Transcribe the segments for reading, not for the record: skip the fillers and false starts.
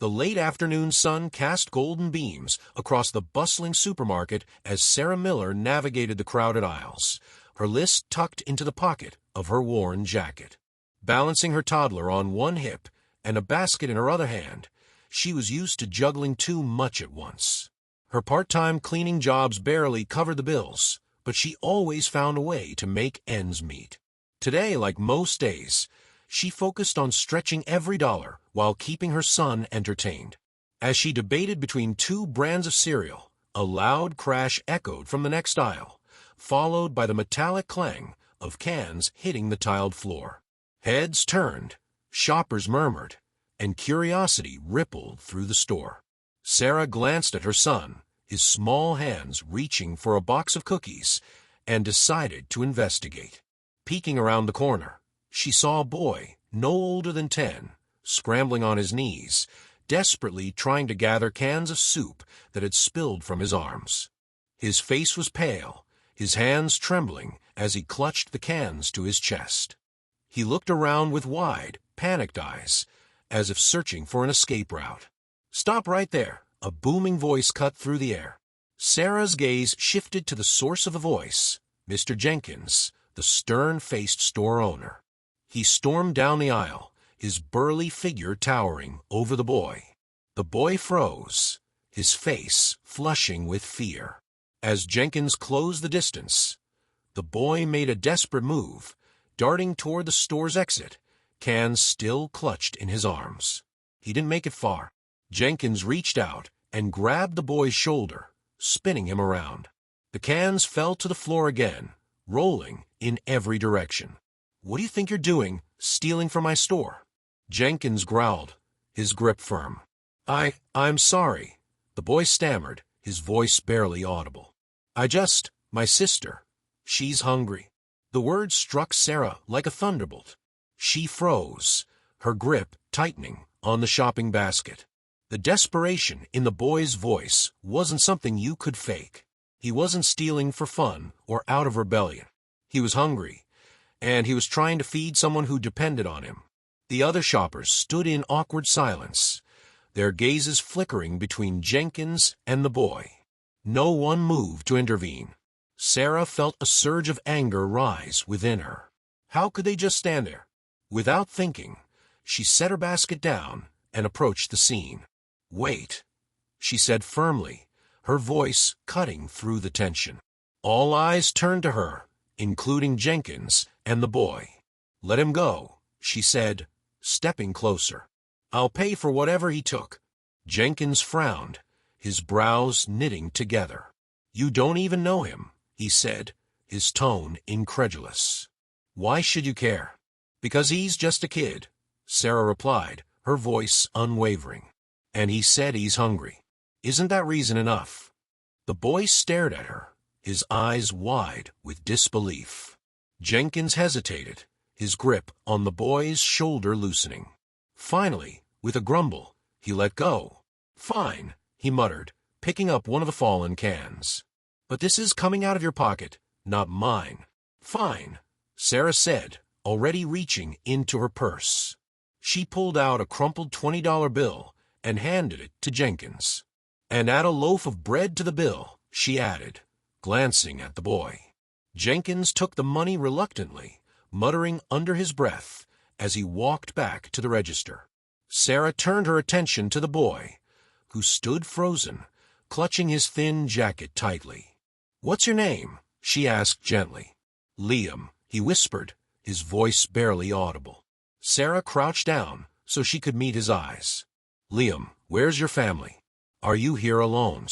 The late afternoon sun cast golden beams across the bustling supermarket as Sarah Miller navigated the crowded aisles, her list tucked into the pocket of her worn jacket. Balancing her toddler on one hip and a basket in her other hand, she was used to juggling too much at once. Her part-time cleaning jobs barely covered the bills, but she always found a way to make ends meet. Today, like most days, she focused on stretching every dollar while keeping her son entertained. As she debated between two brands of cereal, a loud crash echoed from the next aisle, followed by the metallic clang of cans hitting the tiled floor. Heads turned, shoppers murmured, and curiosity rippled through the store. Sarah glanced at her son, his small hands reaching for a box of cookies, and decided to investigate. Peeking around the corner, she saw a boy, no older than 10, scrambling on his knees, desperately trying to gather cans of soup that had spilled from his arms. His face was pale, his hands trembling as he clutched the cans to his chest. He looked around with wide, panicked eyes, as if searching for an escape route. "Stop right there," a booming voice cut through the air. Sarah's gaze shifted to the source of the voice, Mr. Jenkins, the stern-faced store owner. He stormed down the aisle, his burly figure towering over the boy. The boy froze, his face flushing with fear. As Jenkins closed the distance, the boy made a desperate move, darting toward the store's exit, cans still clutched in his arms. He didn't make it far. Jenkins reached out and grabbed the boy's shoulder, spinning him around. The cans fell to the floor again, rolling in every direction. "What do you think you're doing, stealing from my store?" Jenkins growled, his grip firm. I'm sorry," the boy stammered, his voice barely audible. My sister. She's hungry." The words struck Sarah like a thunderbolt. She froze, her grip tightening on the shopping basket. The desperation in the boy's voice wasn't something you could fake. He wasn't stealing for fun or out of rebellion. He was hungry, and he was trying to feed someone who depended on him. The other shoppers stood in awkward silence, their gazes flickering between Jenkins and the boy. No one moved to intervene. Sarah felt a surge of anger rise within her. How could they just stand there? Without thinking, she set her basket down and approached the scene. "Wait," she said firmly, her voice cutting through the tension. All eyes turned to her, including Jenkins and the boy. "Let him go," she said, stepping closer. "I'll pay for whatever he took." Jenkins frowned, his brows knitting together. "You don't even know him," he said, his tone incredulous. "Why should you care?" "Because he's just a kid," Sarah replied, her voice unwavering. "And he said he's hungry. Isn't that reason enough?" The boy stared at her, his eyes wide with disbelief. Jenkins hesitated, his grip on the boy's shoulder loosening. Finally, with a grumble, he let go. "Fine," he muttered, picking up one of the fallen cans. "But this is coming out of your pocket, not mine." "Fine," Sarah said, already reaching into her purse. She pulled out a crumpled $20 bill and handed it to Jenkins. "And add a loaf of bread to the bill," she added, glancing at the boy. Jenkins took the money reluctantly, muttering under his breath as he walked back to the register. Sarah turned her attention to the boy, who stood frozen, clutching his thin jacket tightly. "What's your name?" she asked gently. "Liam," he whispered, his voice barely audible. Sarah crouched down so she could meet his eyes. "Liam, where's your family? Are you here alone?"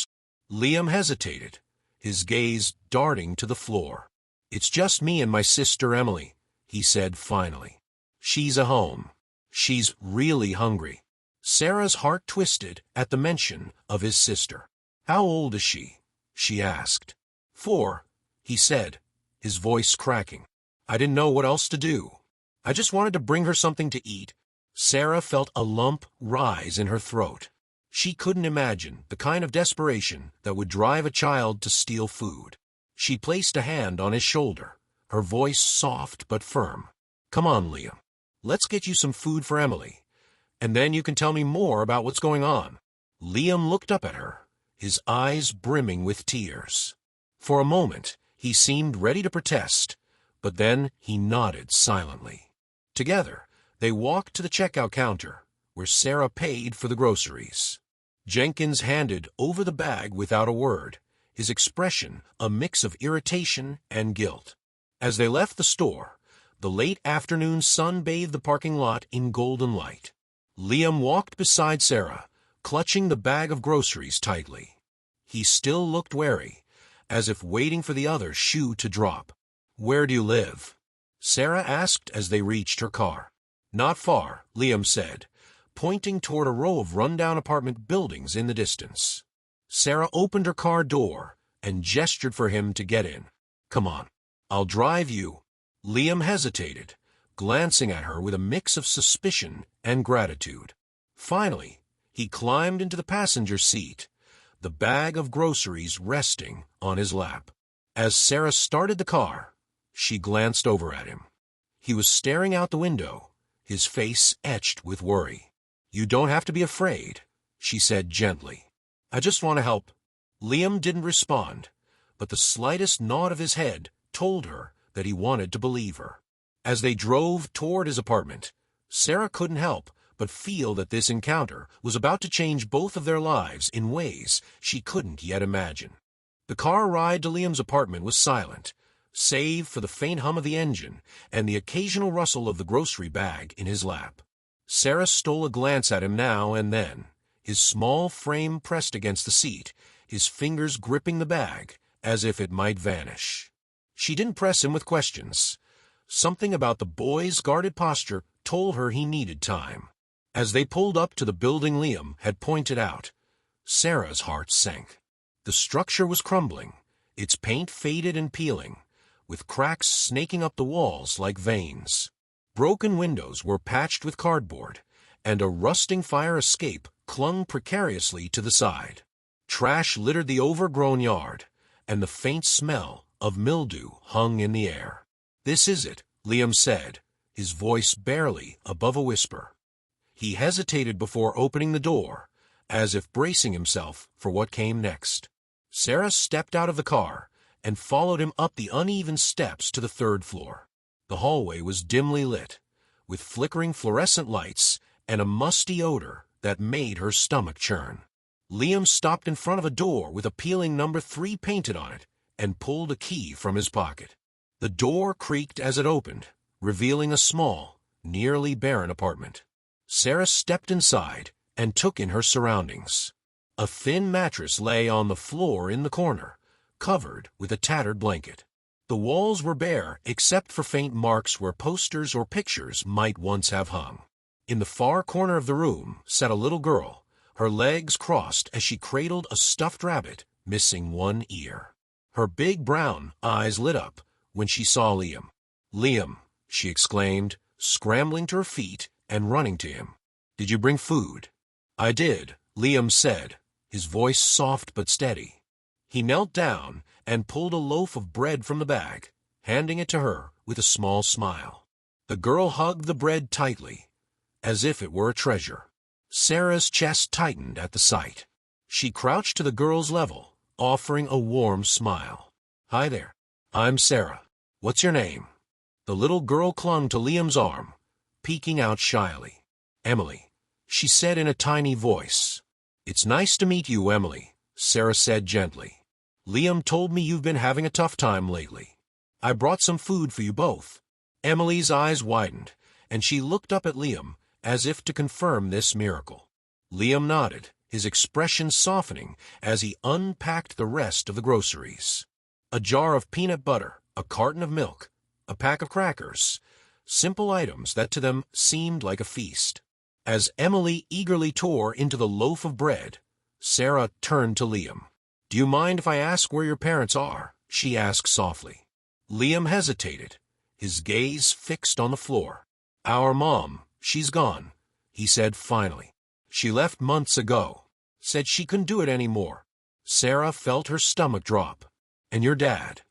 Liam hesitated, his gaze darting to the floor. "It's just me and my sister Emily," he said finally. "She's at home. She's really hungry." Sarah's heart twisted at the mention of his sister. "How old is she?" she asked. 4, he said, his voice cracking. "I didn't know what else to do. I just wanted to bring her something to eat." Sarah felt a lump rise in her throat. She couldn't imagine the kind of desperation that would drive a child to steal food. She placed a hand on his shoulder, her voice soft but firm. "Come on, Liam. Let's get you some food for Emily. and then you can tell me more about what's going on." Liam looked up at her, his eyes brimming with tears. For a moment, he seemed ready to protest, but then he nodded silently. Together, they walked to the checkout counter, where Sarah paid for the groceries. Jenkins handed over the bag without a word, his expression a mix of irritation and guilt. As they left the store, the late afternoon sun bathed the parking lot in golden light. Liam walked beside Sarah, clutching the bag of groceries tightly. He still looked wary, as if waiting for the other shoe to drop. "Where do you live?" Sarah asked as they reached her car. "Not far," Liam said, pointing toward a row of rundown apartment buildings in the distance. Sarah opened her car door and gestured for him to get in. "Come on, I'll drive you." Liam hesitated, glancing at her with a mix of suspicion and gratitude. Finally, he climbed into the passenger seat, the bag of groceries resting on his lap. As Sarah started the car, she glanced over at him. He was staring out the window, his face etched with worry. "You don't have to be afraid," she said gently. "I just want to help." Liam didn't respond, but the slightest nod of his head told her that he wanted to believe her. As they drove toward his apartment, Sarah couldn't help but feel that this encounter was about to change both of their lives in ways she couldn't yet imagine. The car ride to Liam's apartment was silent, save for the faint hum of the engine and the occasional rustle of the grocery bag in his lap. Sarah stole a glance at him now and then, his small frame pressed against the seat, his fingers gripping the bag as if it might vanish. She didn't press him with questions. Something about the boy's guarded posture told her he needed time. As they pulled up to the building Liam had pointed out, Sarah's heart sank. The structure was crumbling, its paint faded and peeling, with cracks snaking up the walls like veins. Broken windows were patched with cardboard, and a rusting fire escape clung precariously to the side. Trash littered the overgrown yard, and the faint smell of mildew hung in the air. "This is it," Liam said, his voice barely above a whisper. He hesitated before opening the door, as if bracing himself for what came next. Sarah stepped out of the car and followed him up the uneven steps to the third floor. The hallway was dimly lit, with flickering fluorescent lights and a musty odor that made her stomach churn. Liam stopped in front of a door with a peeling number 3 painted on it and pulled a key from his pocket. The door creaked as it opened, revealing a small, nearly barren apartment. Sarah stepped inside and took in her surroundings. A thin mattress lay on the floor in the corner, covered with a tattered blanket. The walls were bare except for faint marks where posters or pictures might once have hung. In the far corner of the room sat a little girl, her legs crossed as she cradled a stuffed rabbit, missing one ear. Her big brown eyes lit up when she saw Liam. "Liam," she exclaimed, scrambling to her feet and running to him. "Did you bring food?" "I did," Liam said, his voice soft but steady. He knelt down and pulled a loaf of bread from the bag, handing it to her with a small smile. The girl hugged the bread tightly, as if it were a treasure. Sarah's chest tightened at the sight. She crouched to the girl's level, offering a warm smile. "Hi there. I'm Sarah. What's your name?" The little girl clung to Liam's arm, peeking out shyly. "Emily," she said in a tiny voice. "It's nice to meet you, Emily," Sarah said gently. "Liam told me you've been having a tough time lately. I brought some food for you both." Emily's eyes widened, and she looked up at Liam as if to confirm this miracle. Liam nodded, his expression softening as he unpacked the rest of the groceries. A jar of peanut butter, a carton of milk, a pack of crackers, simple items that to them seemed like a feast. As Emily eagerly tore into the loaf of bread, Sarah turned to Liam. "Do you mind if I ask where your parents are?" she asked softly. Liam hesitated, his gaze fixed on the floor. "Our mom, she's gone," he said finally. "She left months ago. Said she couldn't do it anymore." Sarah felt her stomach drop. "And your dad?"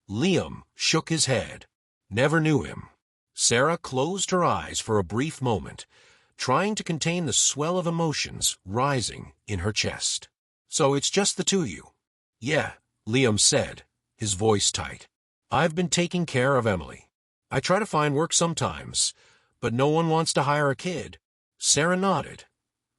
Liam shook his head. "Never knew him." Sarah closed her eyes for a brief moment, trying to contain the swell of emotions rising in her chest. "So it's just the two of you?" "Yeah," Liam said, his voice tight. "I've been taking care of Emily. I try to find work sometimes, but no one wants to hire a kid." Sarah nodded,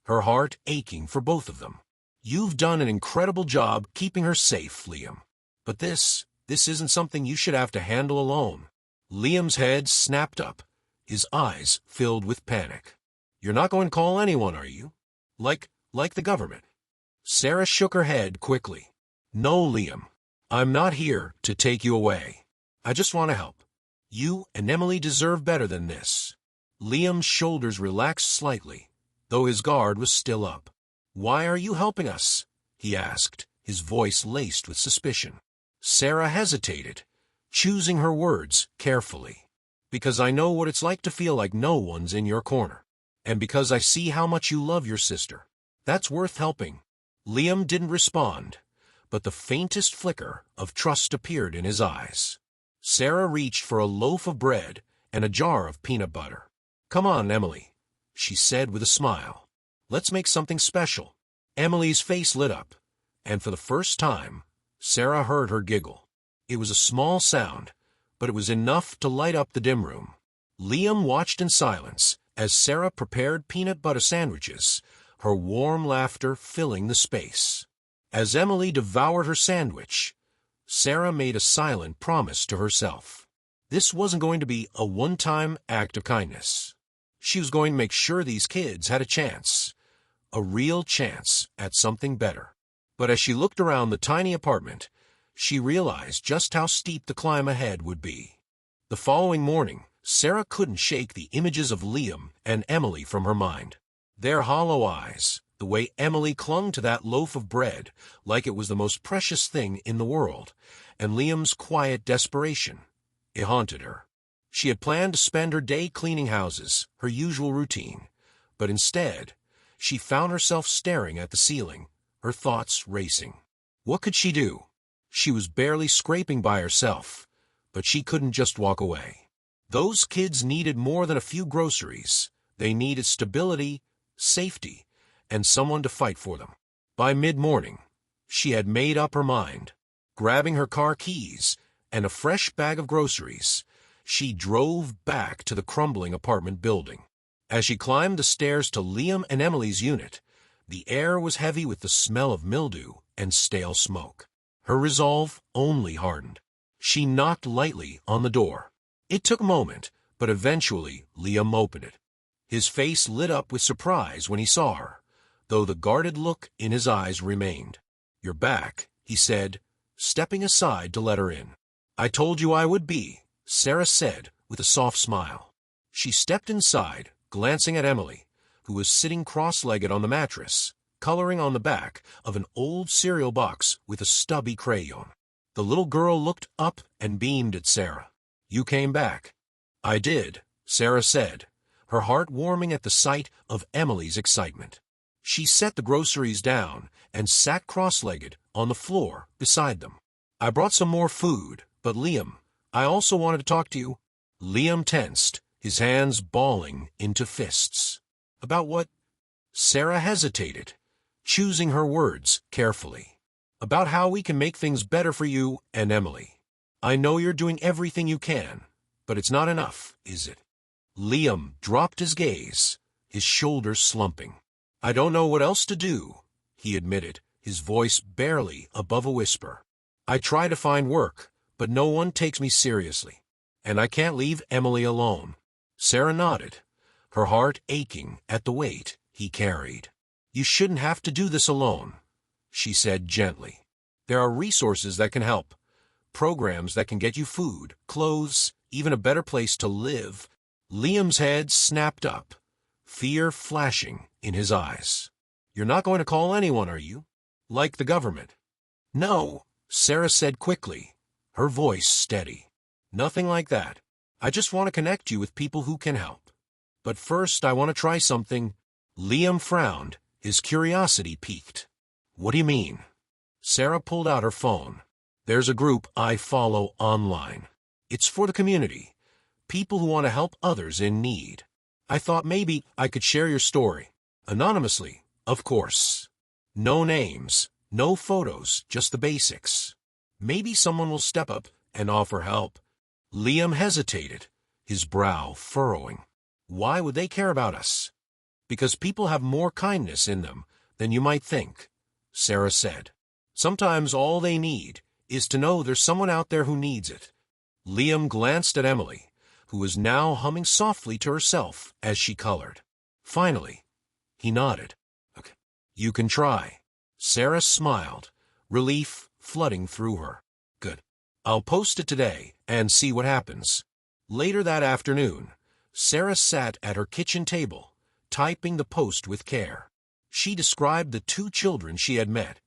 her heart aching for both of them. "You've done an incredible job keeping her safe, Liam. But this isn't something you should have to handle alone." Liam's head snapped up, his eyes filled with panic. "You're not going to call anyone, are you? Like the government?" Sarah shook her head quickly. "No, Liam. I'm not here to take you away. I just want to help. You and Emily deserve better than this." Liam's shoulders relaxed slightly, though his guard was still up. "Why are you helping us?" he asked, his voice laced with suspicion. Sarah hesitated, choosing her words carefully. "Because I know what it's like to feel like no one's in your corner. And because I see how much you love your sister. That's worth helping." Liam didn't respond, but the faintest flicker of trust appeared in his eyes. Sarah reached for a loaf of bread and a jar of peanut butter. "Come on, Emily," she said with a smile. "Let's make something special." Emily's face lit up, and for the first time, Sarah heard her giggle. It was a small sound, but it was enough to light up the dim room. Liam watched in silence as Sarah prepared peanut butter sandwiches, her warm laughter filling the space. As Emily devoured her sandwich, Sarah made a silent promise to herself. This wasn't going to be a one-time act of kindness. She was going to make sure these kids had a chance, a real chance at something better. But as she looked around the tiny apartment, she realized just how steep the climb ahead would be. The following morning, Sarah couldn't shake the images of Liam and Emily from her mind. Their hollow eyes, the way Emily clung to that loaf of bread like it was the most precious thing in the world, and Liam's quiet desperation, it haunted her. She had planned to spend her day cleaning houses, her usual routine, but instead, she found herself staring at the ceiling, her thoughts racing. What could she do? She was barely scraping by herself, but she couldn't just walk away. Those kids needed more than a few groceries. They needed stability, safety, and someone to fight for them. By mid-morning, she had made up her mind. Grabbing her car keys and a fresh bag of groceries, she drove back to the crumbling apartment building. As she climbed the stairs to Liam and Emily's unit, the air was heavy with the smell of mildew and stale smoke. Her resolve only hardened. She knocked lightly on the door. It took a moment, but eventually Liam opened it. His face lit up with surprise when he saw her, though the guarded look in his eyes remained. "You're back," he said, stepping aside to let her in. "I told you I would be," Sarah said with a soft smile. She stepped inside, glancing at Emily, who was sitting cross-legged on the mattress, coloring on the back of an old cereal box with a stubby crayon. The little girl looked up and beamed at Sarah. "You came back." "I did," Sarah said, her heart warming at the sight of Emily's excitement. She set the groceries down and sat cross-legged on the floor beside them. "I brought some more food, but Liam, I also wanted to talk to you." Liam tensed, his hands balling into fists. "About what?" Sarah hesitated, choosing her words carefully. "About how we can make things better for you and Emily. I know you're doing everything you can, but it's not enough, is it?" Liam dropped his gaze, his shoulders slumping. "I don't know what else to do," he admitted, his voice barely above a whisper. "I try to find work, but no one takes me seriously. And I can't leave Emily alone." Sarah nodded, her heart aching at the weight he carried. "You shouldn't have to do this alone," she said gently. "There are resources that can help, programs that can get you food, clothes, even a better place to live." Liam's head snapped up, fear flashing in his eyes. "You're not going to call anyone, are you? Like the government?" "No," Sarah said quickly, her voice steady. "Nothing like that. I just want to connect you with people who can help. But first I want to try something." Liam frowned, his curiosity piqued. "What do you mean?" Sarah pulled out her phone. "There's a group I follow online. It's for the community, people who want to help others in need. I thought maybe I could share your story. Anonymously, of course. No names, no photos, just the basics. Maybe someone will step up and offer help. Liam hesitated, his brow furrowing. Why would they care about us? Because people have more kindness in them than you might think, Sarah said. Sometimes all they need is to know there's someone out there who needs it. Liam glanced at Emily, who was now humming softly to herself as she colored. Finally, he nodded. Okay, you can try. Sarah smiled, relief flooding through her. Good. I'll post it today and see what happens. Later that afternoon, Sarah sat at her kitchen table, typing the post with care. She described the 2 children she had met,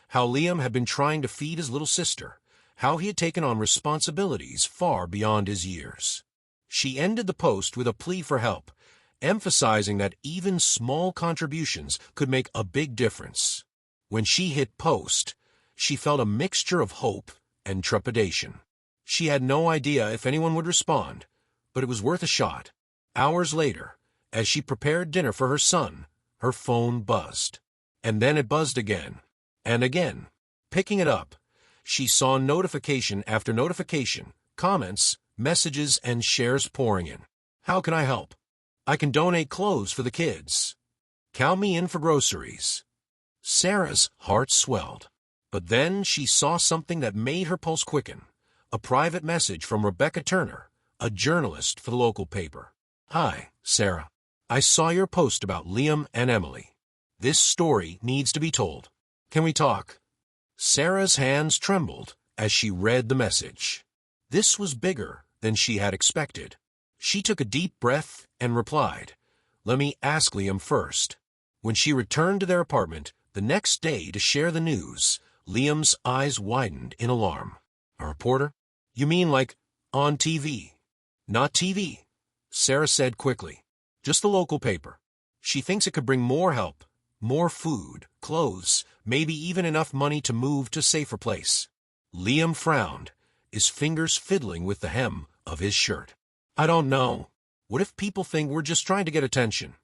how Liam had been trying to feed his little sister, how he had taken on responsibilities far beyond his years. She ended the post with a plea for help, emphasizing that even small contributions could make a big difference. When she hit post, she felt a mixture of hope and trepidation. She had no idea if anyone would respond, but it was worth a shot. Hours later, as she prepared dinner for her son, her phone buzzed. And then it buzzed again, and again. Picking it up, she saw notification after notification, comments, messages, and shares pouring in. How can I help? I can donate clothes for the kids. Count me in for groceries. Sarah's heart swelled. But then she saw something that made her pulse quicken. A private message from Rebecca Turner, a journalist for the local paper. Hi, Sarah. I saw your post about Liam and Emily. This story needs to be told. Can we talk? Sarah's hands trembled as she read the message. This was bigger than she had expected. She took a deep breath and replied, "Let me ask Liam first." When she returned to their apartment the next day to share the news, Liam's eyes widened in alarm. A reporter? You mean like on TV? Not TV, Sarah said quickly. Just the local paper. She thinks it could bring more help, more food, clothes, maybe even enough money to move to a safer place. Liam frowned, his fingers fiddling with the hem of his shirt. I don't know. What if people think we're just trying to get attention?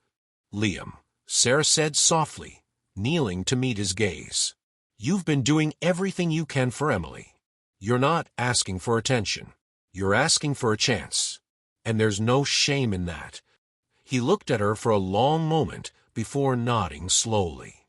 Liam, Sarah said softly, kneeling to meet his gaze. You've been doing everything you can for Emily. You're not asking for attention. You're asking for a chance. And there's no shame in that. He looked at her for a long moment before nodding slowly.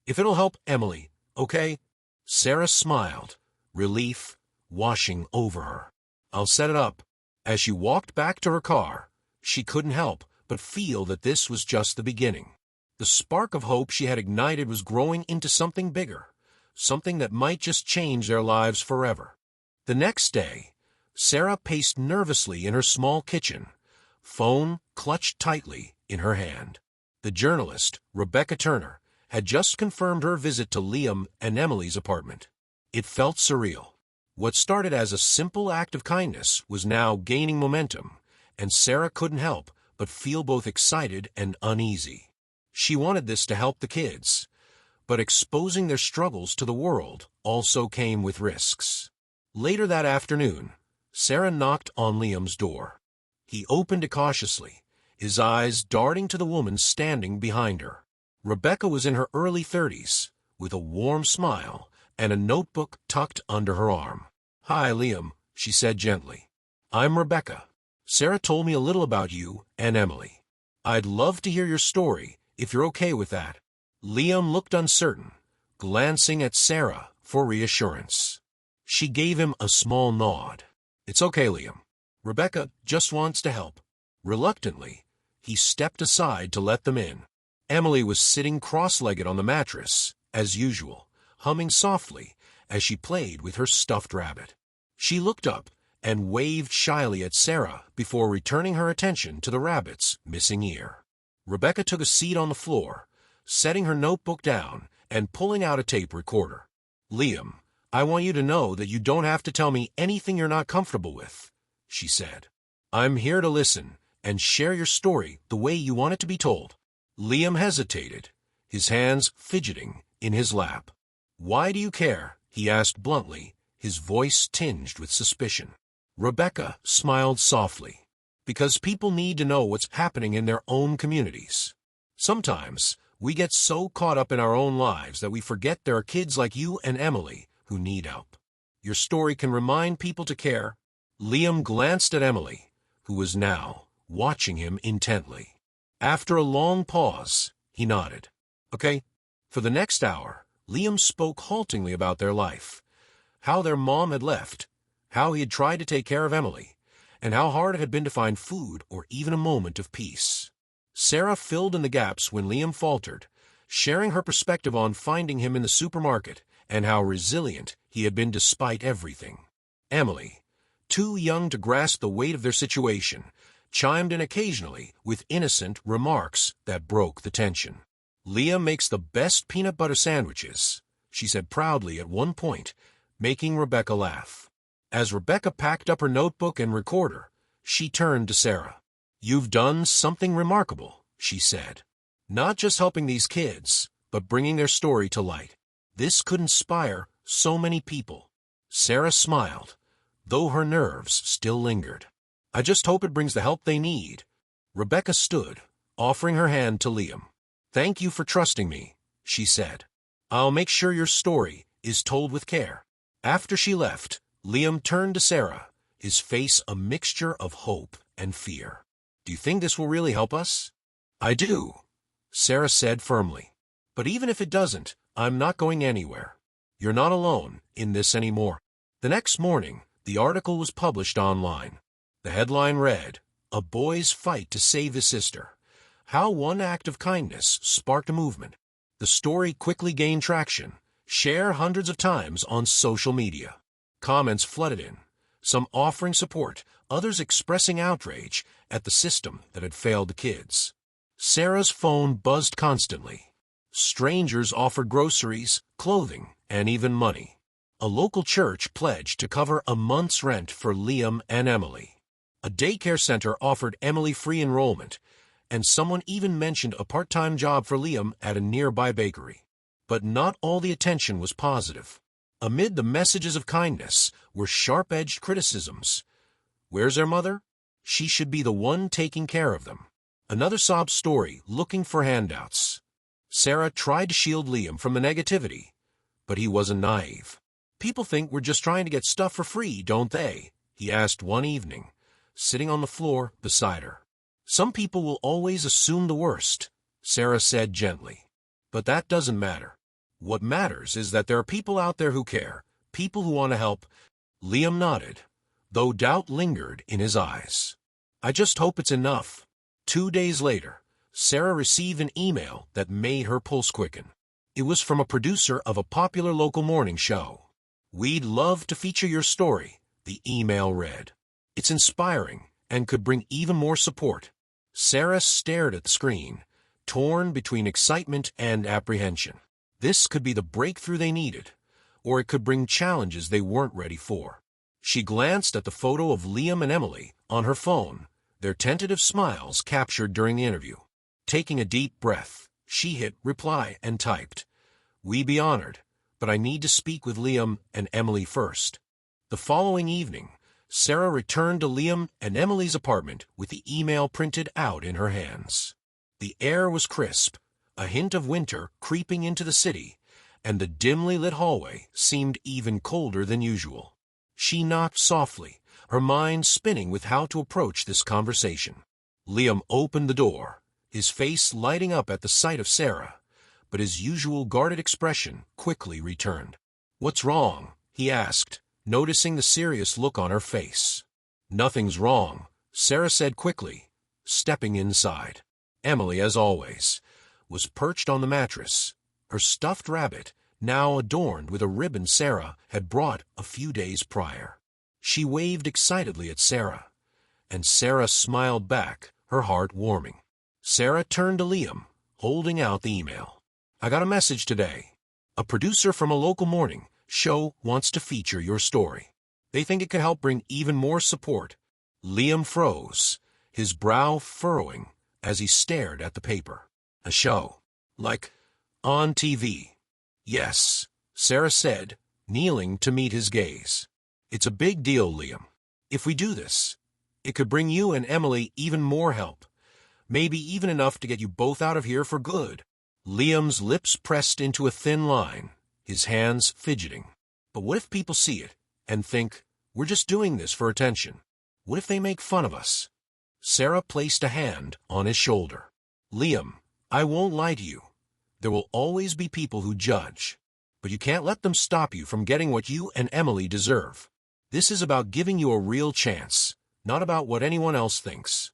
If it'll help Emily, okay? Sarah smiled, relief washing over her. I'll set it up. As she walked back to her car, she couldn't help but feel that this was just the beginning. The spark of hope she had ignited was growing into something bigger, something that might just change their lives forever. The next day, Sarah paced nervously in her small kitchen, phone clutched tightly in her hand. The journalist, Rebecca Turner, had just confirmed her visit to Liam and Emily's apartment. It felt surreal. What started as a simple act of kindness was now gaining momentum, and Sarah couldn't help but feel both excited and uneasy. She wanted this to help the kids, but exposing their struggles to the world also came with risks. Later that afternoon, Sarah knocked on Liam's door. He opened it cautiously, his eyes darting to the woman standing behind her. Rebecca was in her early 30s, with a warm smile and a notebook tucked under her arm. Hi, Liam, she said gently. I'm Rebecca. Sarah told me a little about you and Emily. I'd love to hear your story, if you're okay with that. Liam looked uncertain, glancing at Sarah for reassurance. She gave him a small nod. It's okay, Liam. Rebecca just wants to help. Reluctantly, he stepped aside to let them in. Emily was sitting cross-legged on the mattress, as usual, humming softly as she played with her stuffed rabbit. She looked up and waved shyly at Sarah before returning her attention to the rabbit's missing ear. Rebecca took a seat on the floor, setting her notebook down and pulling out a tape recorder. Liam, I want you to know that you don't have to tell me anything you're not comfortable with, she said. I'm here to listen and share your story the way you want it to be told. Liam hesitated, his hands fidgeting in his lap. Why do you care? He asked bluntly, his voice tinged with suspicion. Rebecca smiled softly. because people need to know what's happening in their own communities. Sometimes, we get so caught up in our own lives that we forget there are kids like you and Emily who need help. Your story can remind people to care. Liam glanced at Emily, who was now watching him intently. After a long pause, he nodded. Okay. For the next hour, Liam spoke haltingly about their life, how their mom had left, how he had tried to take care of Emily, and how hard it had been to find food or even a moment of peace. Sarah filled in the gaps when Liam faltered, sharing her perspective on finding him in the supermarket and how resilient he had been despite everything. Emily, too young to grasp the weight of their situation, chimed in occasionally with innocent remarks that broke the tension. Liam makes the best peanut butter sandwiches, she said proudly at one point, making Rebecca laugh. As Rebecca packed up her notebook and recorder, she turned to Sarah. You've done something remarkable, she said. Not just helping these kids, but bringing their story to light. This could inspire so many people. Sarah smiled, though her nerves still lingered. I just hope it brings the help they need. Rebecca stood, offering her hand to Liam. Thank you for trusting me, she said. I'll make sure your story is told with care. After she left, Liam turned to Sarah, his face a mixture of hope and fear. Do you think this will really help us? I do, Sarah said firmly. But even if it doesn't, I'm not going anywhere. You're not alone in this anymore. The next morning, the article was published online. The headline read, A Boy's Fight to Save His Sister. How one act of kindness sparked a movement. The story quickly gained traction, shared hundreds of times on social media. Comments flooded in, some offering support, others expressing outrage at the system that had failed the kids. Sarah's phone buzzed constantly. Strangers offered groceries, clothing, and even money. A local church pledged to cover a month's rent for Liam and Emily. A daycare center offered Emily free enrollment, and someone even mentioned a part-time job for Liam at a nearby bakery. But not all the attention was positive. Amid the messages of kindness were sharp-edged criticisms. Where's their mother? She should be the one taking care of them. Another sob story looking for handouts. Sarah tried to shield Liam from the negativity, but he wasn't naive. People think we're just trying to get stuff for free, don't they? He asked one evening, sitting on the floor beside her. Some people will always assume the worst, Sarah said gently. But that doesn't matter. What matters is that there are people out there who care, people who want to help. Liam nodded, though doubt lingered in his eyes. I just hope it's enough. 2 days later, Sarah received an email that made her pulse quicken. It was from a producer of a popular local morning show. We'd love to feature your story, the email read. It's inspiring and could bring even more support. Sarah stared at the screen, torn between excitement and apprehension. This could be the breakthrough they needed, or it could bring challenges they weren't ready for. She glanced at the photo of Liam and Emily on her phone, their tentative smiles captured during the interview. Taking a deep breath, she hit reply and typed, "We'd be honored, but I need to speak with Liam and Emily first." The following evening, Sarah returned to Liam and Emily's apartment with the email printed out in her hands. The air was crisp, a hint of winter creeping into the city, and the dimly lit hallway seemed even colder than usual. She knocked softly, her mind spinning with how to approach this conversation. Liam opened the door, his face lighting up at the sight of Sarah, but his usual guarded expression quickly returned. "What's wrong?" he asked, noticing the serious look on her face. "Nothing's wrong," Sarah said quickly, stepping inside. Emily, as always, was perched on the mattress, her stuffed rabbit now adorned with a ribbon Sarah had brought a few days prior. She waved excitedly at Sarah, and Sarah smiled back, her heart warming. Sarah turned to Liam, holding out the email. "I got a message today. A producer from a local morning show wants to feature your story. They think it could help bring even more support." Liam froze, his brow furrowing as he stared at the paper. "A show? Like on TV?" "Yes," Sarah said, kneeling to meet his gaze. "It's a big deal, Liam. If we do this, It could bring you and Emily even more help. Maybe even enough to get you both out of here for good. Liam's lips pressed into a thin line, his hands fidgeting. But what if people see it and think, we're just doing this for attention? What if they make fun of us? Sarah placed a hand on his shoulder. Liam, I won't lie to you. There will always be people who judge. But you can't let them stop you from getting what you and Emily deserve. This is about giving you a real chance, not about what anyone else thinks.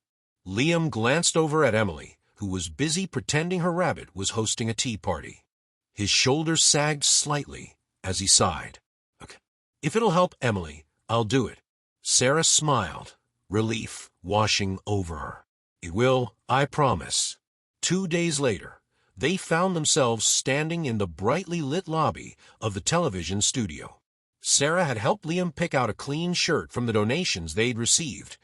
Liam glanced over at Emily, who was busy pretending her rabbit was hosting a tea party. His shoulders sagged slightly as he sighed. Okay. If it'll help Emily, I'll do it. Sarah smiled, relief washing over her. It will, I promise. 2 days later, they found themselves standing in the brightly lit lobby of the television studio. Sarah had helped Liam pick out a clean shirt from the donations they'd received,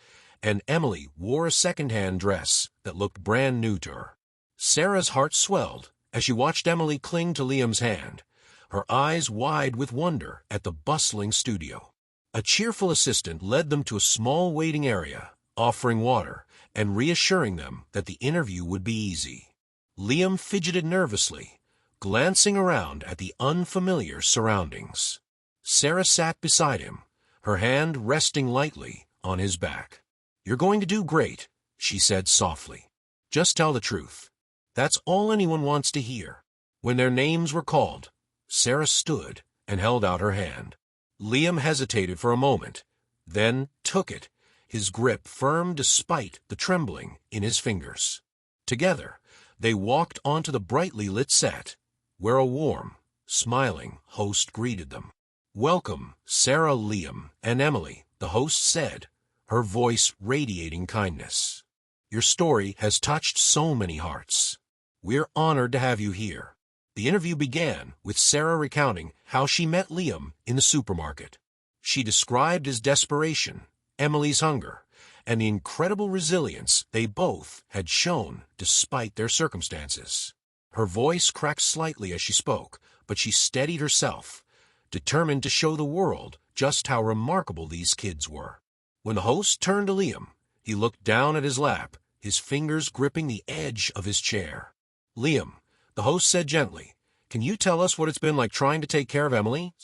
and Emily wore a second-hand dress that looked brand new to her. Sarah's heart swelled as she watched Emily cling to Liam's hand, her eyes wide with wonder at the bustling studio. A cheerful assistant led them to a small waiting area, offering water and reassuring them that the interview would be easy. Liam fidgeted nervously, glancing around at the unfamiliar surroundings. Sarah sat beside him, her hand resting lightly on his back. You're going to do great, she said softly. Just tell the truth. That's all anyone wants to hear. When their names were called, Sarah stood and held out her hand. Liam hesitated for a moment, then took it, his grip firm despite the trembling in his fingers. Together, they walked onto the brightly lit set, where a warm, smiling host greeted them. Welcome, Sarah, Liam, and Emily, the host said, her voice radiating kindness. Your story has touched so many hearts. We're honored to have you here. The interview began with Sarah recounting how she met Liam in the supermarket. She described his desperation, Emily's hunger, and the incredible resilience they both had shown despite their circumstances. Her voice cracked slightly as she spoke, but she steadied herself, determined to show the world just how remarkable these kids were. When the host turned to Liam, he looked down at his lap, his fingers gripping the edge of his chair. Liam, the host said gently, can you tell us what it's been like trying to take care of Emily?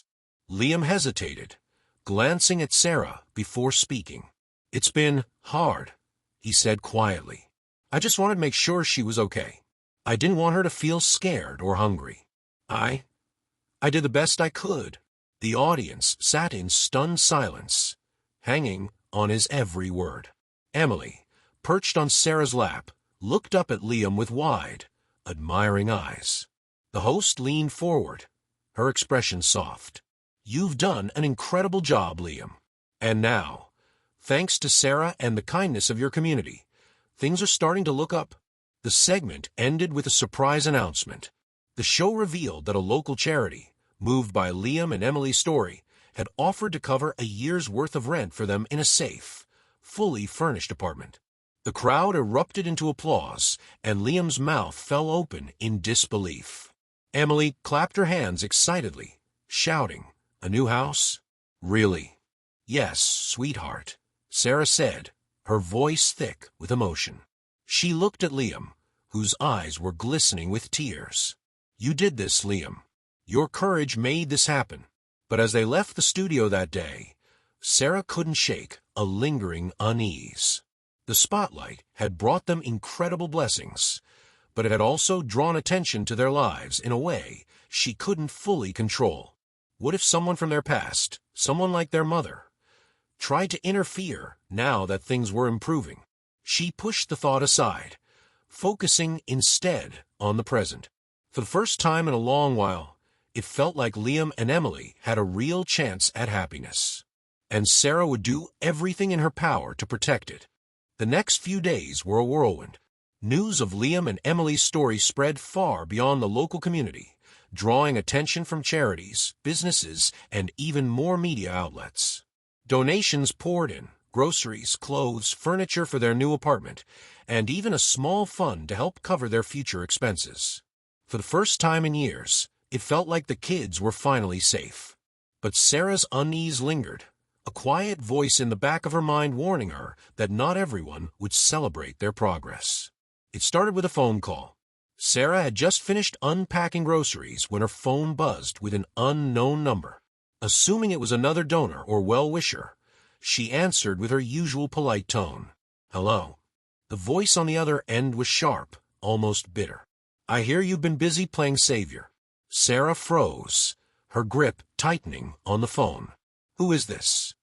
Liam hesitated, glancing at Sarah before speaking. It's been hard, he said quietly. I just wanted to make sure she was okay. I didn't want her to feel scared or hungry. I did the best I could. The audience sat in stunned silence, hanging on his every word. Emily, perched on Sarah's lap, looked up at Liam with wide, admiring eyes. The host leaned forward, her expression soft. You've done an incredible job, Liam. And now, thanks to Sarah and the kindness of your community, things are starting to look up. The segment ended with a surprise announcement. The show revealed that a local charity, moved by Liam and Emily's story, had offered to cover a year's worth of rent for them in a safe, fully furnished apartment. The crowd erupted into applause, and Liam's mouth fell open in disbelief. Emily clapped her hands excitedly, shouting, "A new house? Really?" "Yes, sweetheart," Sarah said, her voice thick with emotion. She looked at Liam, whose eyes were glistening with tears. "You did this, Liam. Your courage made this happen." But as they left the studio that day, Sarah couldn't shake a lingering unease. The spotlight had brought them incredible blessings, but it had also drawn attention to their lives in a way she couldn't fully control. What if someone from their past, someone like their mother, tried to interfere now that things were improving? She pushed the thought aside, focusing instead on the present. For the first time in a long while, it felt like Liam and Emily had a real chance at happiness, and Sarah would do everything in her power to protect it. The next few days were a whirlwind. News of Liam and Emily's story spread far beyond the local community, drawing attention from charities, businesses, and even more media outlets. Donations poured in, groceries, clothes, furniture for their new apartment, and even a small fund to help cover their future expenses. For the first time in years, it felt like the kids were finally safe. But Sarah's unease lingered, a quiet voice in the back of her mind warning her that not everyone would celebrate their progress. It started with a phone call. Sarah had just finished unpacking groceries when her phone buzzed with an unknown number. Assuming it was another donor or well-wisher, she answered with her usual polite tone. "Hello." The voice on the other end was sharp, almost bitter. "I hear you've been busy playing savior." Sarah froze, her grip tightening on the phone. "Who is this?"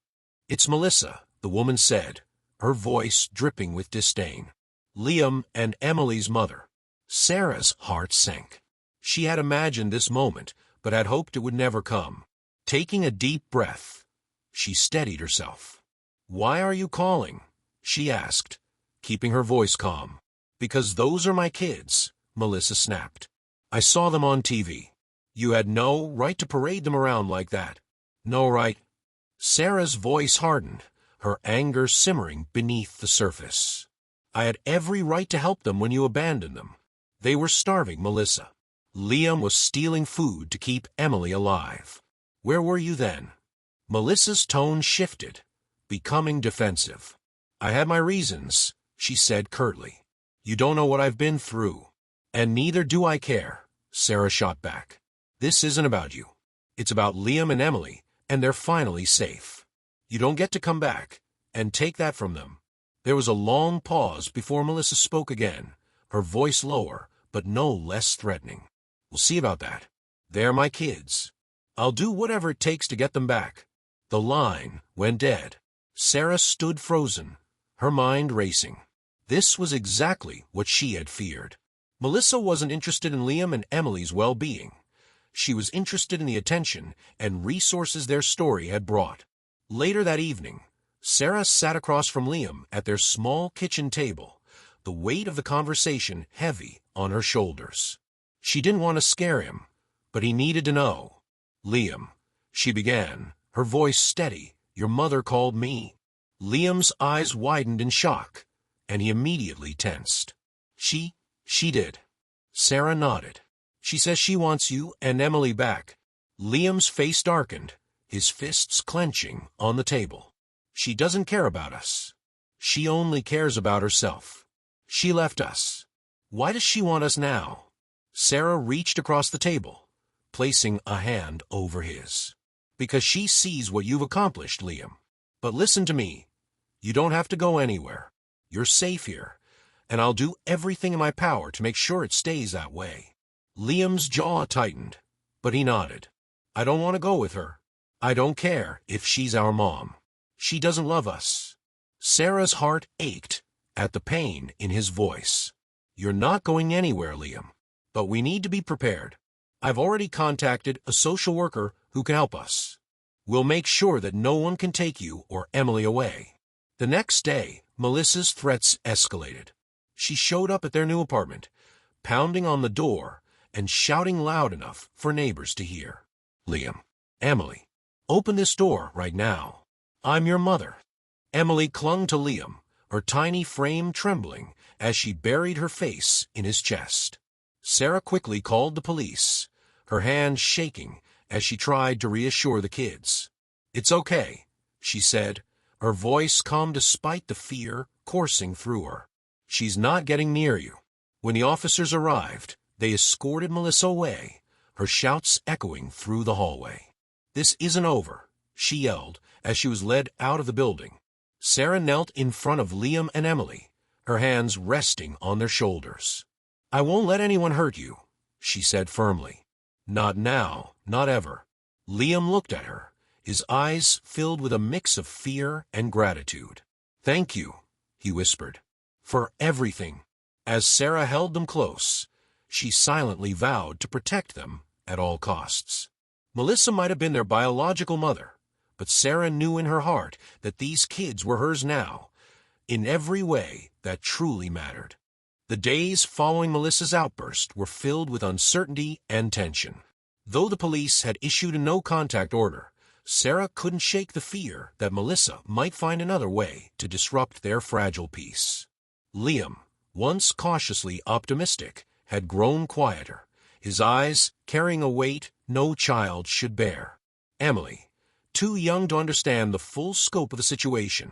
"It's Melissa," the woman said, her voice dripping with disdain. "Liam and Emily's mother." Sarah's heart sank. She had imagined this moment, but had hoped it would never come. Taking a deep breath, she steadied herself. "Why are you calling?" she asked, keeping her voice calm. "Because those are my kids," Melissa snapped. "I saw them on TV. You had no right to parade them around like that." "No right?" Sarah's voice hardened, her anger simmering beneath the surface. "I had every right to help them when you abandoned them. They were starving, Melissa. Liam was stealing food to keep Emily alive. Where were you then?" Melissa's tone shifted, becoming defensive. "I had my reasons," she said curtly. "You don't know what I've been through." "And neither do I care," Sarah shot back. "This isn't about you. It's about Liam and Emily, and they're finally safe. You don't get to come back and take that from them." There was a long pause before Melissa spoke again, her voice lower, but no less threatening. "We'll see about that. They're my kids. I'll do whatever it takes to get them back." The line went dead. Sarah stood frozen, her mind racing. This was exactly what she had feared. Melissa wasn't interested in Liam and Emily's well-being. She was interested in the attention and resources their story had brought. Later that evening, Sarah sat across from Liam at their small kitchen table, the weight of the conversation heavy on her shoulders. She didn't want to scare him, but he needed to know. "Liam," she began, her voice steady, "your mother called me." Liam's eyes widened in shock, and he immediately tensed. She did." Sarah nodded. "She says she wants you and Emily back." Liam's face darkened, his fists clenching on the table. "She doesn't care about us. She only cares about herself. She left us. Why does she want us now?" Sarah reached across the table, placing a hand over his. "Because she sees what you've accomplished, Liam. But listen to me. You don't have to go anywhere. You're safe here, and I'll do everything in my power to make sure it stays that way." Liam's jaw tightened, but he nodded. "I don't want to go with her. I don't care if she's our mom. She doesn't love us." Sarah's heart ached at the pain in his voice. "You're not going anywhere, Liam, but we need to be prepared. I've already contacted a social worker who can help us. We'll make sure that no one can take you or Emily away." The next day, Melissa's threats escalated. She showed up at their new apartment, pounding on the door and shouting loud enough for neighbors to hear. "Liam, Emily, open this door right now. I'm your mother." Emily clung to Liam, her tiny frame trembling as she buried her face in his chest. Sarah quickly called the police, her hands shaking as she tried to reassure the kids. "It's okay," she said, her voice calm despite the fear coursing through her. "She's not getting near you." When the officers arrived, they escorted Melissa away, her shouts echoing through the hallway. "This isn't over," she yelled as she was led out of the building. Sarah knelt in front of Liam and Emily, her hands resting on their shoulders. "I won't let anyone hurt you," she said firmly. "Not now, not ever." Liam looked at her, his eyes filled with a mix of fear and gratitude. "Thank you," he whispered, "for everything." As Sarah held them close, she silently vowed to protect them at all costs. Melissa might have been their biological mother, but Sarah knew in her heart that these kids were hers now, in every way that truly mattered. The days following Melissa's outburst were filled with uncertainty and tension. Though the police had issued a no-contact order, Sarah couldn't shake the fear that Melissa might find another way to disrupt their fragile peace. Liam, once cautiously optimistic, had grown quieter, his eyes carrying a weight no child should bear. Emily, too young to understand the full scope of the situation,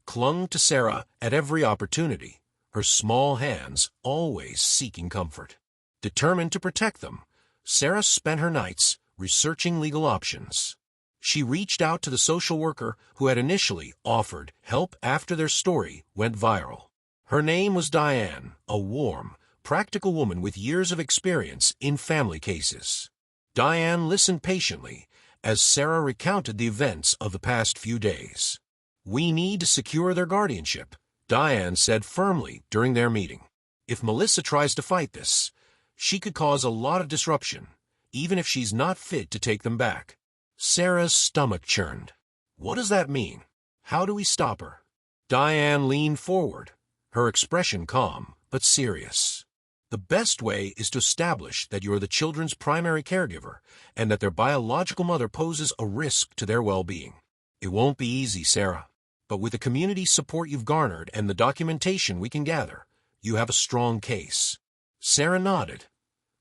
clung to Sarah at every opportunity, her small hands always seeking comfort. Determined to protect them, Sarah spent her nights researching legal options. She reached out to the social worker who had initially offered help after their story went viral. Her name was Diane, a warm, practical woman with years of experience in family cases. Diane listened patiently as Sarah recounted the events of the past few days. "We need to secure their guardianship," Diane said firmly during their meeting. "If Melissa tries to fight this, she could cause a lot of disruption, even if she's not fit to take them back." Sarah's stomach churned. "What does that mean? How do we stop her?" Diane leaned forward, her expression calm but serious. "The best way is to establish that you are the children's primary caregiver and that their biological mother poses a risk to their well-being. It won't be easy, Sarah, but with the community support you've garnered and the documentation we can gather, you have a strong case." Sarah nodded,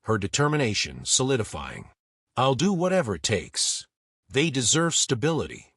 her determination solidifying. "I'll do whatever it takes. They deserve stability."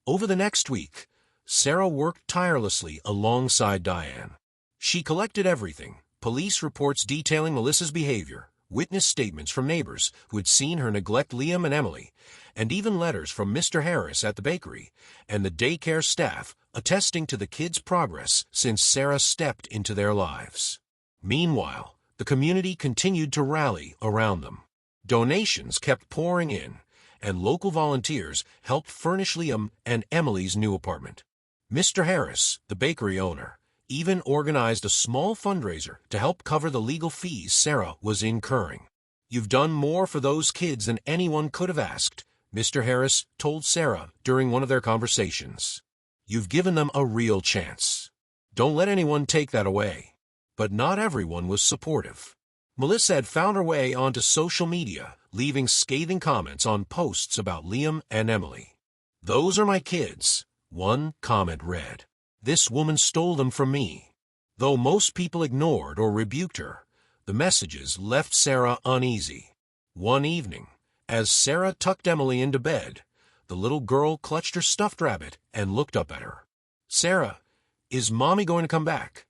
Over the next week, Sarah worked tirelessly alongside Diane. She collected everything: police reports detailing Melissa's behavior, witness statements from neighbors who had seen her neglect Liam and Emily, and even letters from Mr. Harris at the bakery and the daycare staff attesting to the kids' progress since Sarah stepped into their lives. Meanwhile, the community continued to rally around them. Donations kept pouring in, and local volunteers helped furnish Liam and Emily's new apartment. Mr. Harris, the bakery owner, even organized a small fundraiser to help cover the legal fees Sarah was incurring. "You've done more for those kids than anyone could have asked," Mr. Harris told Sarah during one of their conversations. "You've given them a real chance. Don't let anyone take that away." But not everyone was supportive. Melissa had found her way onto social media, leaving scathing comments on posts about Liam and Emily. "Those are my kids," one comment read. "This woman stole them from me." Though most people ignored or rebuked her, the messages left Sarah uneasy. One evening, as Sarah tucked Emily into bed, the little girl clutched her stuffed rabbit and looked up at her. "Sarah, is Mommy going to come back?"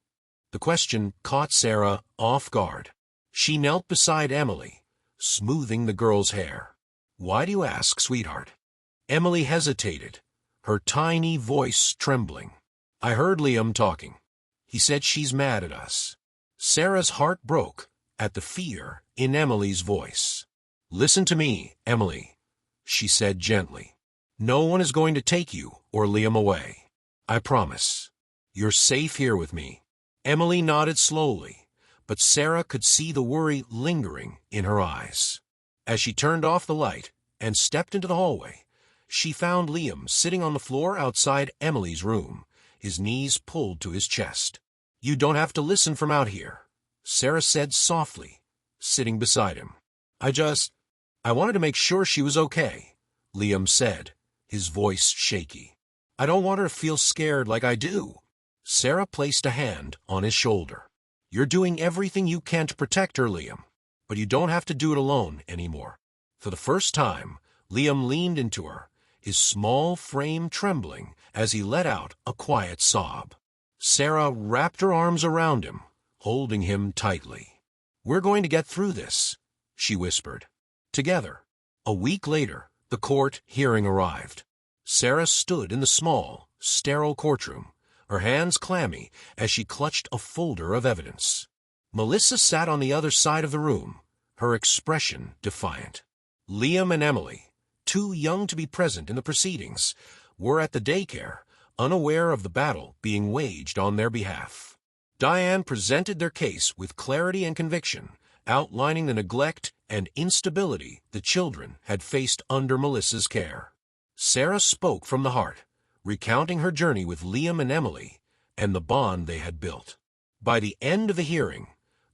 The question caught Sarah off guard. She knelt beside Emily, smoothing the girl's hair. "Why do you ask, sweetheart?" Emily hesitated, her tiny voice trembling. "I heard Liam talking. He said she's mad at us." Sarah's heart broke at the fear in Emily's voice. "Listen to me, Emily," she said gently. "No one is going to take you or Liam away. I promise. You're safe here with me." Emily nodded slowly, but Sarah could see the worry lingering in her eyes. As she turned off the light and stepped into the hallway, she found Liam sitting on the floor outside Emily's room, his knees pulled to his chest. "You don't have to listen from out here," Sarah said softly, sitting beside him. I wanted to make sure she was okay," Liam said, his voice shaky. "I don't want her to feel scared like I do." Sarah placed a hand on his shoulder. "You're doing everything you can to protect her, Liam, but you don't have to do it alone anymore." For the first time, Liam leaned into her, his small frame trembling as he let out a quiet sob. Sarah wrapped her arms around him, holding him tightly. "We're going to get through this," she whispered. Together. A week later, the court hearing arrived. Sarah stood in the small, sterile courtroom, her hands clammy as she clutched a folder of evidence. Melissa sat on the other side of the room, her expression defiant. Liam and Emily, too young to be present in the proceedings, were at the daycare, unaware of the battle being waged on their behalf. Diane presented their case with clarity and conviction, outlining the neglect and instability the children had faced under Melissa's care. Sarah spoke from the heart, recounting her journey with Liam and Emily and the bond they had built. By the end of the hearing,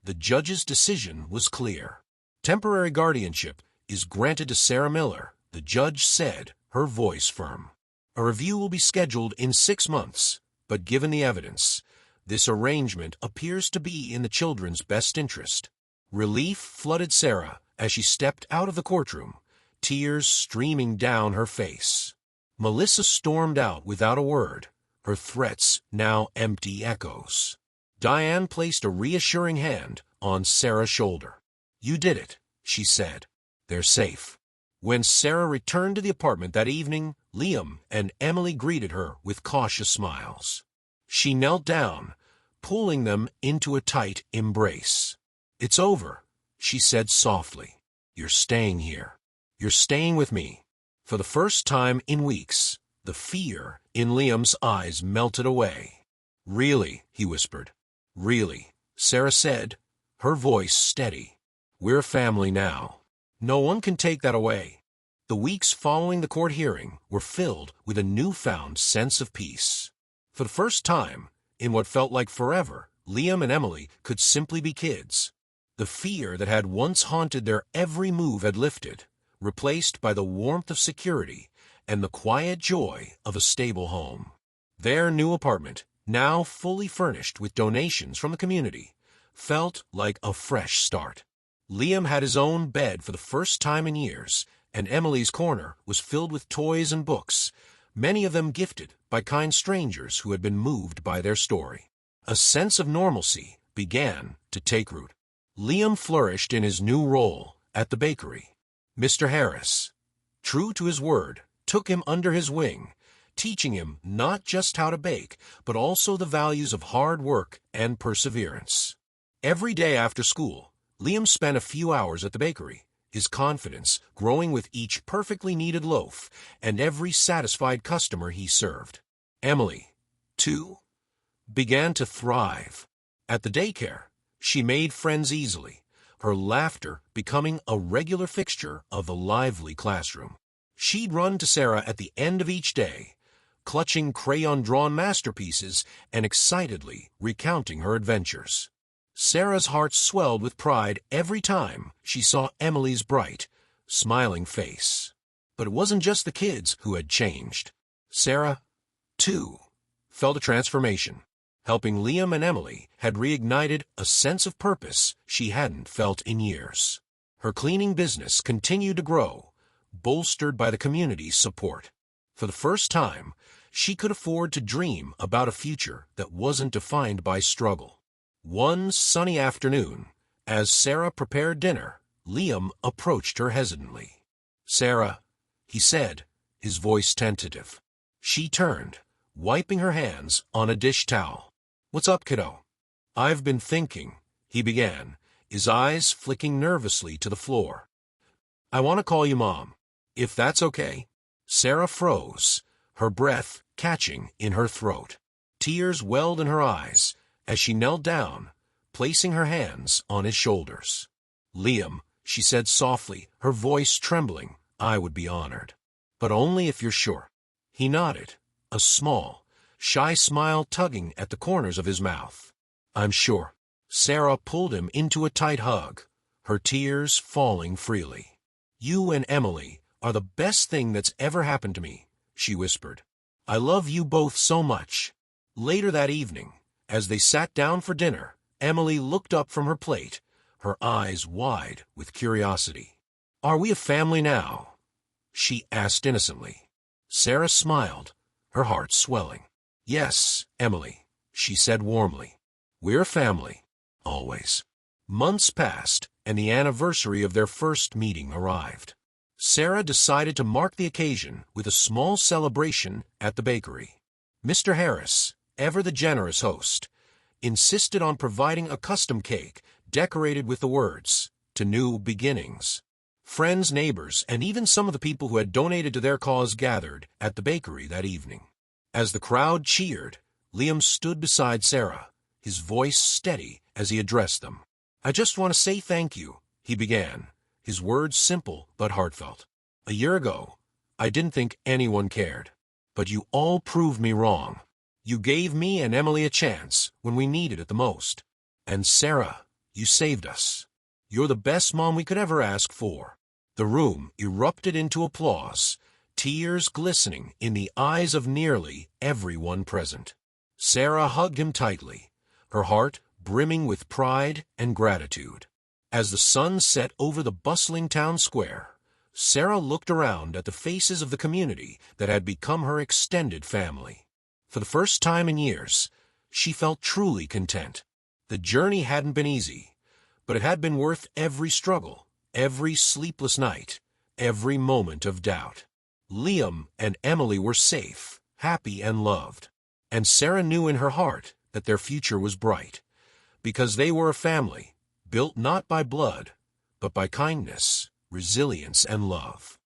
the judge's decision was clear. Temporary guardianship is granted to Sarah Miller, the judge said, her voice firm. A review will be scheduled in 6 months, but given the evidence, this arrangement appears to be in the children's best interest. Relief flooded Sarah as she stepped out of the courtroom, tears streaming down her face. Melissa stormed out without a word, her threats now empty echoes. Diane placed a reassuring hand on Sarah's shoulder. "You did it," she said. "They're safe." When Sarah returned to the apartment that evening, Liam and Emily greeted her with cautious smiles. She knelt down, pulling them into a tight embrace. "It's over," she said softly. "You're staying here. You're staying with me." For the first time in weeks, the fear in Liam's eyes melted away. "Really?" he whispered. "Really," Sarah said, her voice steady. "We're family now. No one can take that away." The weeks following the court hearing were filled with a newfound sense of peace. For the first time, in what felt like forever, Liam and Emily could simply be kids. The fear that had once haunted their every move had lifted, replaced by the warmth of security and the quiet joy of a stable home. Their new apartment, now fully furnished with donations from the community, felt like a fresh start. Liam had his own bed for the first time in years, and Emily's corner was filled with toys and books, many of them gifted by kind strangers who had been moved by their story. A sense of normalcy began to take root. Liam flourished in his new role at the bakery. Mr. Harris, true to his word, took him under his wing, teaching him not just how to bake, but also the values of hard work and perseverance. Every day after school, Liam spent a few hours at the bakery, his confidence growing with each perfectly kneaded loaf and every satisfied customer he served. Emily, too, began to thrive. At the daycare, she made friends easily, her laughter becoming a regular fixture of the lively classroom. She'd run to Sarah at the end of each day, clutching crayon-drawn masterpieces and excitedly recounting her adventures. Sarah's heart swelled with pride every time she saw Emily's bright, smiling face. But it wasn't just the kids who had changed. Sarah, too, felt a transformation. Helping Liam and Emily had reignited a sense of purpose she hadn't felt in years. Her cleaning business continued to grow, bolstered by the community's support. For the first time, she could afford to dream about a future that wasn't defined by struggle. One sunny afternoon, as Sarah prepared dinner, Liam approached her hesitantly. "Sarah," he said, his voice tentative. She turned, wiping her hands on a dish towel. "What's up, kiddo?" "I've been thinking," he began, his eyes flicking nervously to the floor. "I want to call you Mom, if that's okay." Sarah froze, her breath catching in her throat. Tears welled in her eyes as she knelt down, placing her hands on his shoulders. "Liam," she said softly, her voice trembling, "I would be honored. But only if you're sure." He nodded, a small, shy smile tugging at the corners of his mouth. "I'm sure." Sarah pulled him into a tight hug, her tears falling freely. "You and Emily are the best thing that's ever happened to me," she whispered. "I love you both so much." Later that evening, as they sat down for dinner, Emily looked up from her plate, her eyes wide with curiosity. "Are we a family now?" she asked innocently. Sarah smiled, her heart swelling. "Yes, Emily," she said warmly. "We're a family, always." Months passed, and the anniversary of their first meeting arrived. Sarah decided to mark the occasion with a small celebration at the bakery. Mr. Harris, ever the generous host, insisted on providing a custom cake decorated with the words, "To New Beginnings." Friends, neighbors, and even some of the people who had donated to their cause gathered at the bakery that evening. As the crowd cheered, Liam stood beside Sarah, his voice steady as he addressed them. "I just want to say thank you," he began, his words simple but heartfelt. "A year ago, I didn't think anyone cared, but you all proved me wrong. You gave me and Emily a chance when we needed it the most. And Sarah, you saved us. You're the best mom we could ever ask for." The room erupted into applause, tears glistening in the eyes of nearly everyone present. Sarah hugged him tightly, her heart brimming with pride and gratitude. As the sun set over the bustling town square, Sarah looked around at the faces of the community that had become her extended family. For the first time in years, she felt truly content. The journey hadn't been easy, but it had been worth every struggle, every sleepless night, every moment of doubt. Liam and Emily were safe, happy, and loved. And Sarah knew in her heart that their future was bright, because they were a family, built not by blood, but by kindness, resilience, and love.